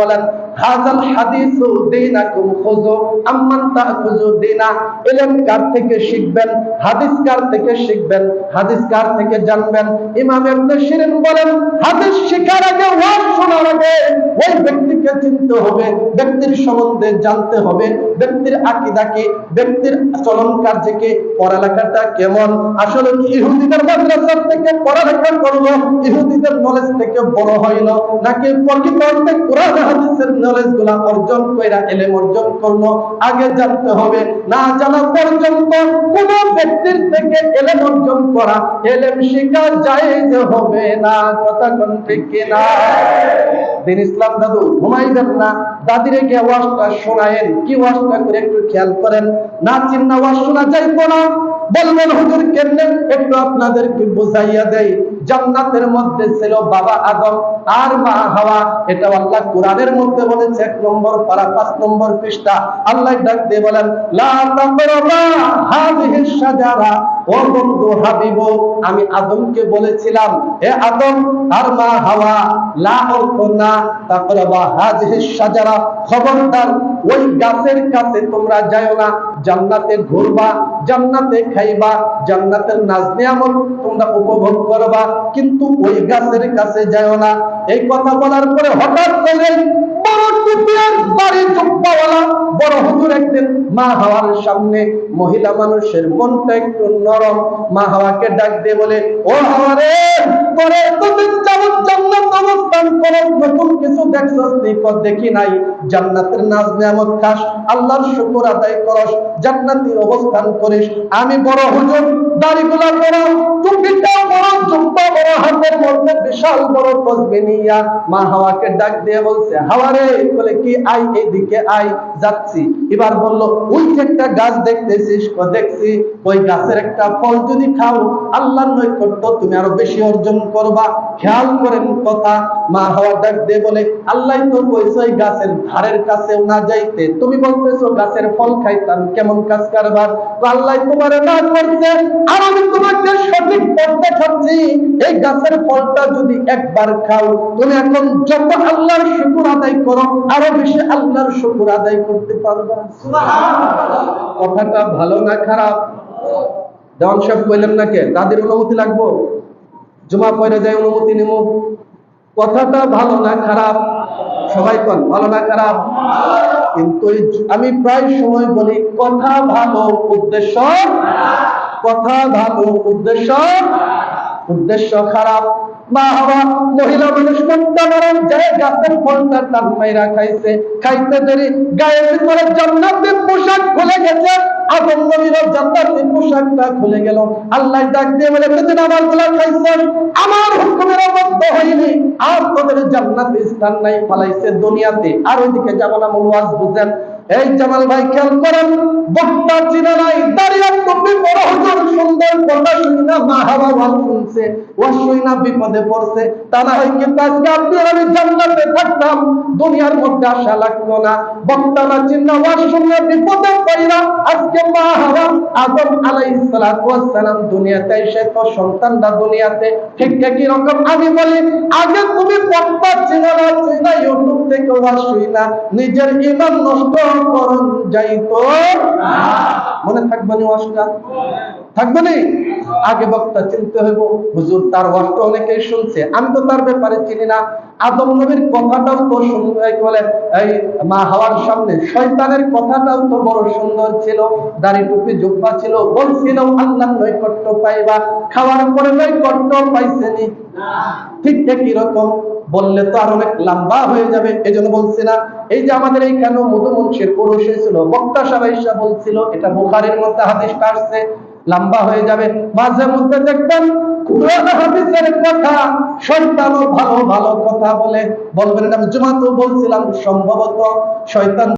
বলেন হাযাল হাদিসু দীনাকুম খুযু আম্মান তাখুযু দীনা। ইলম কার থেকে শিখবেন? হাদিস কার থেকে শিখবেন? হাদিস কার থেকে জানবেন? ইমাম ইবনে সিরিন বলেন হাদিস শেখার আগে, ওয়াজ শোনার আগে ওই ব্যক্তিকে চিনতে হবে, ব্যক্তির সম্বন্ধে জানতে হবে, ব্যক্তির আকীদা কি, ব্যক্তির চলন কার্যকে, পড়ালেখাটা কেমন। আসলে কি ইহুদিদের মাদ্রাসা থেকে পড়ালেখা করলো, ইহুদিদের নলেজ থেকে বড় হইলো, নাকি প্রকৃত অর্থে কোরআন হাদিসের নলেজ গুলা অর্জন কইরা ইলম অর্জন করলো? আগে জানতে হবে। না জানা পর্যন্ত কোন ব্যক্তির থেকে ইলম অর্জন করা, ইলম শেখা জায়েজ হবে না। কথা কোন ঠিক কিনা? দিন ইসলাম দাদু ঘুমাইবেন না, দাদিরে গিয়ে ওয়াজটা শোনায়েন। কি ওয়াজটা করে একটু খেয়াল করেন। না চিন্না ওয়াজ শোনা যাইতো না, বলবেন হুজুর কেমনে, একটু আপনাদেরকে বুঝাইয়া দেই। জান্নাতের মধ্যে ছিল বাবা আদম আর মা হাওয়া। এটা আল্লাহ কোরআনের মধ্যে বলেছে, 1 নম্বর পারা 5 নম্বর পৃষ্ঠা। আল্লাহ ডাক দিয়ে বলেন লা তাকরাবা হাযিহিশ শাজারা। ও বন্ধু হাবিব, আমি আদমকে বলেছিলাম হে আদম আর মা হাওয়া, লা অর্থ না, তাকরাবা হাযিহিশ শাজারা, খবরদার ওই গাছের কাছে তোমরা যাও না। জান্নাতে ঘুরবা, জান্নাতে খাইবা, জান্নাতের নাজ নিয়ামত তোমরা উপভোগ করবা, কিন্তু ওই গাছের কাছে যাও না। এই কথা বলার পরে হঠাৎ করে বড় টুপিয়ার বাড়ি জুব্বাওয়ালা বড় হুজুর একদিন মা হাওয়ার সামনে, মহিলা মানুষের মনটা একটু নরম, মা হাওয়াকে ডাক দিয়ে বলে ও হাওয়া রে, তোরে তোদের যাবত জান্নাত অবস্থান করো, নতুন কিছু দেখছস নি? দেখি নাই। জান্নাতের নাজ নিয়ামত খাস, আল্লাহর শুকর আদায় করস, জান্নাতে অবস্থান করিস। আমি বড় হুজুর, দাড়িগুলা বড়, টুপিটা বড়, জুব্বা বড়, হাতের মধ্যে বিশাল বড় তসবিহ নিয়া মা হাওয়াকে ডাক দিয়ে বলছে হাওয়া রে, বলে কি আই এইদিকে আই, যাচ্ছি। এবার বলল ওই যে একটা গাছ দেখতেছিস? দেখছি। ওই গাছের একটা ফল যদি খাও, আল্লাহর নৈকট্য তুমি আরো বেশি অর্জন করবা। খেয়াল করেন কথা। মা হাওয়া ডাক দিয়ে বলে আল্লাহ তো কইছে ওই গাছের ধারের কাছেও না যাইতে, তুমি বলতেছো গাছের ফল খাইতাম, কেমন কাজ কারবার। আল্লাহ তোমারে না করছে, আর আমি তোমাকে সঠিক পথ দেখাচ্ছি। এই গাছের ফলটা যদি একবার খাও, তুমি এখন যত আল্লাহর শুকর আদায় করো, আরো বেশি আল্লাহর শুকর আদায় করতে পারবা। সুবহানাল্লাহ। কথাটা ভালো না খারাপ? দেওয়ান সাহেব কইলেন না কে তাদের অনুমতি লাগবো? জুমা পড়ে যায় অনুমতি নিব। কথাটা ভালো না খারাপ? সবাই কোন ভালো না খারাপ? কিন্তু আমি প্রায় সময় বলি কথা ভালো, উদ্দেশ্য কথা ভালো, উদ্দেশ্য খারাপ। মা হাওয়া মহিলা মানুষ মনটা নরম, যে গাছের ফলটা টান মাইরা খাইছে, খাইতে দেরি গায়ের ভিতরে জান্নাতের পোশাক খুলে গেছে। আদম নবীর জান্নাতের পোশাকটা খুলে গেল। আল্লাহ ডাক দিয়ে বলে তুই আমার গুলা খাইছিস, আমার হুকুমের অবাধ্য হইনি, আর তোদের জান্নাতে স্থান নাই, পালাইছে দুনিয়াতে। আর ওইদিকে যাব না, মুওয়াজ বুঝেন। এই জামাল ভাই খেয়াল করেন, বক্তা চিনা নাই, দাঁড়িয়ে টুপি বড় হুজুর সুন্দর কথা শুনি না, মা হাওয়া ওয়াজ শুনছে, ওয়াজ শুনি না বিপদে পড়ছে। তা না হয় কিন্তু আজকে আপনি আর আমি জান্নাতে থাকতাম, দুনিয়ার মধ্যে আশা লাগতো না। বক্তা না চিন্না, ওয়াজ শুনলে বিপদে পড়ি না। আজকে মা হাওয়া আদম আলাইহিস সালাতু ওয়াস সালাম দুনিয়াতে এসে তো সন্তানরা দুনিয়াতে, ঠিক কি রকম আমি বলি আগে তুমি বক্তা চিনা না, চিনা ইউটিউব থেকে ওয়াজ শুনি না, নিজের ঈমান নষ্ট করুন যাইতো না। মনে থাকবে না ওয়াজটা? থাকবে না? আগে বক্তা চিনতে হইব। হুজুর তার ওয়াজটা অনেকেই শুনছে, আমি তো তার ব্যাপারে চিনি না। আদম নবীর কথাটাও তো সুন্দর, বলে এই মা হাওয়ার সামনে শয়তানের কথাটাও তো বড় সুন্দর ছিল, দাড়ি টুপি জুব্বা ছিল, বলছিল আল্লাহর নৈকট্য পাইবা, খাওয়ার পরে নৈকট্য পাইছেনি। ঠিক একই রকম বললে তো আর অনেক লম্বা হয়ে যাবে, এজন্য বলছি না। এই যে আমাদের এইখানে মধুমনশির পুরুষ ছিল, বক্তা সাহেব বলছিল, এটা বুখারীর মধ্যে হাদিসটা আসছে, লম্বা হয়ে যাবে। মাঝে মধ্যে দেখবেন কুরআন হাদিসের কথা শয়তানও ভালো ভালো কথা বলে, বলবেন আমি জুমাতেও বলছিলাম, সম্ভবত শয়তান